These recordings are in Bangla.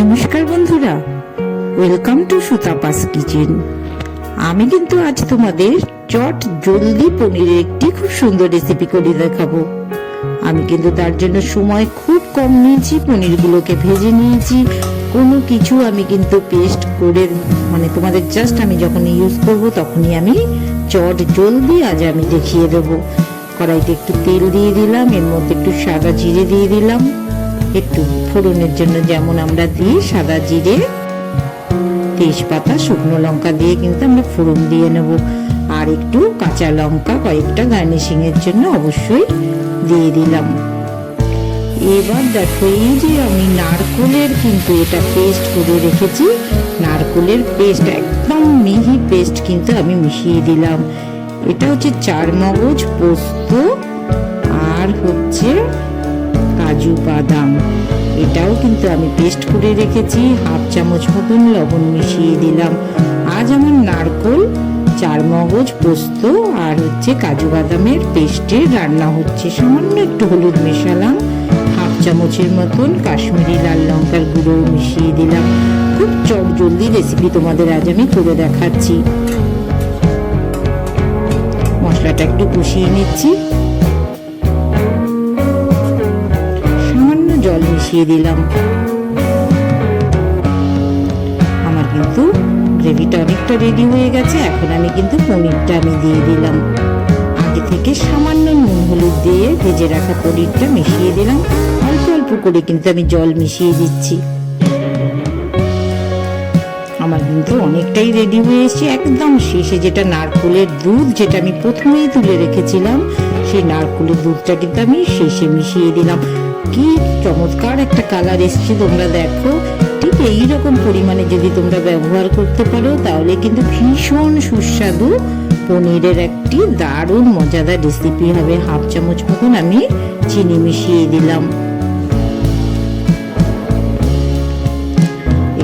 নমস্কার বন্ধুরা, ওয়েলকাম টু সুতাপাস কিচেন। আমি কিন্তু আজ তোমাদের চট জলদি পনিরের একটি খুব সুন্দর রেসিপি করে দেখাবো। আমি কিন্তু তার জন্য সময় খুব কম নিয়েছি, পনিরগুলোকে ভেজে নিয়েছি, কোনো কিছু আমি কিন্তু পেস্ট করে তোমাদের জাস্ট আমি যখন ইউজ করব তখনই আমি চট জলদি আজ আমি দেখিয়ে দেবো। কড়াইতে একটু তেল দিয়ে দিলাম, এর মধ্যে একটু সাদা জিরে দিয়ে দিলাম, একটু ফোড়নের জন্য যেমন আমরা দিই সাদা জিরে, তেজপাতা, শুকনো লঙ্কা দিয়ে কিন্তু আমরা ফোড়ন দিয়ে নেব, আর একটু কাঁচা লঙ্কা কয়েকটা গার্নিশিং এর জন্য অবশ্যই দিয়ে দিলাম। এবার দেখো, এই যে আমি নারকোলের কিন্তু এটা পেস্ট করে রেখেছি, নারকোলের পেস্ট একদম মিহি পেস্ট কিন্তু আমি মিশিয়ে দিলাম। এটা হচ্ছে চারমগজ, পোস্ত আর হচ্ছে কাজু বাদাম, এটাও কিন্তু আমি পেস্ট করে রেখেছি। হাফ চামচ মতন লবণ মিশিয়ে দিলাম। আজ আমার নারকোল, চারমগজ, পোস্ত আর হচ্ছে কাজু বাদামের পেস্টের রান্না হচ্ছে। সামান্য একটু হলুদ মেশালাম, হাফ চামচের মতন কাশ্মীরি লাল লঙ্কার গুঁড়ো মিশিয়ে দিলাম। খুব চটজলদি রেসিপি তোমাদের আজ আমি করে দেখাচ্ছি। মশলাটা একটু কষিয়ে নিচ্ছি, জল মিশিয়ে দিলাম। আমার কিন্তু গ্রেভিটা অনেকটা রেডি হয়ে গেছে। এখন আমি কিন্তু পনিরটা আমি দিয়ে দিলাম। আগে থেকে সামান্য নুন হলুদ দিয়ে ভেজে রাখা পনিরটা মিশিয়ে দিলাম। অল্প অল্প করে কিন্তু আমি জল মিশিয়ে দিচ্ছি। আমার কিন্তু অনেকটাই রেডি হয়ে এসেছে। একদম শেষে যেটা নারকোলের দুধ, যেটা আমি প্রথমেই তুলে রেখেছিলাম, সেই নারকোলের দুধটা কিন্তু আমি শেষে মিশিয়ে দিলাম। কি চমৎকার একটা কালার এসছে, তোমরা দেখো। ঠিক এইরকম পরিমাণে যদি তোমরা ব্যবহার করতে পারো তাহলে কিন্তু ভীষণ সুস্বাদু পনিরের একটি দারুণ মজাদার রেসিপি হবে। হাফ চামচ মতন আমি চিনি মিশিয়ে দিলাম।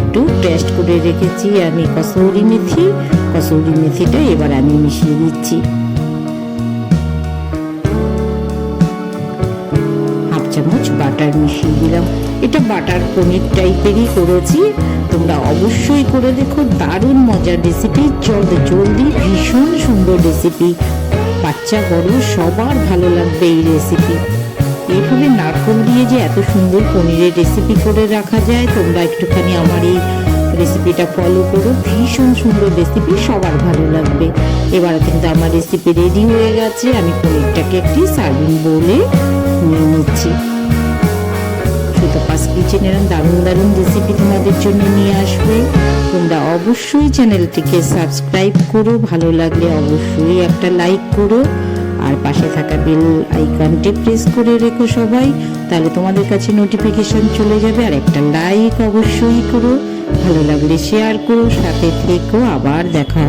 একটু টেস্ট করে রেখেছি আমি কসুরি মেথি, কসুরি মেথিটা এবার আমি মিশিয়ে দিচ্ছি। চামচ বাটার মিশিয়ে দিলাম। এটা বাটার পনির টাইপেরই করেছি, তোমরা অবশ্যই করে দেখো। দারুণ মজার রেসিপি, জলদি ভীষণ সুন্দর রেসিপি, বাচ্চা বড় সবার ভালো লাগবে এই রেসিপি। এইভাবে নারকোল দিয়ে যে এত সুন্দর পনিরের রেসিপি করে রাখা যায়, তোমরা একটুখানি আমার এই রেসিপিটা ফলো করো, ভীষণ সুন্দর রেসিপি, সবার ভালো লাগবে। এবার কিন্তু আমার রেসিপি রেডি হয়ে গেছে। আমি পনিরটাকে একটি সার্ভিং বোলে নিয়ে নিচ্ছি। সুতাপাস কিচেন এরকম দারুণ দারুণ রেসিপি তোমাদের জন্য নিয়ে আসবে। তোমরা অবশ্যই চ্যানেলটিকে সাবস্ক্রাইব করো, ভালো লাগলে অবশ্যই একটা লাইক করো, আর পাশে থাকা বেল আইকনটি প্রেস করে রেখো সবাই, তাহলে তোমাদের কাছে নোটিফিকেশন চলে যাবে। আর একটা লাইক অবশ্যই করো, ভালো লাগলে শেয়ার করো, সাথে থেকো। আবার দেখা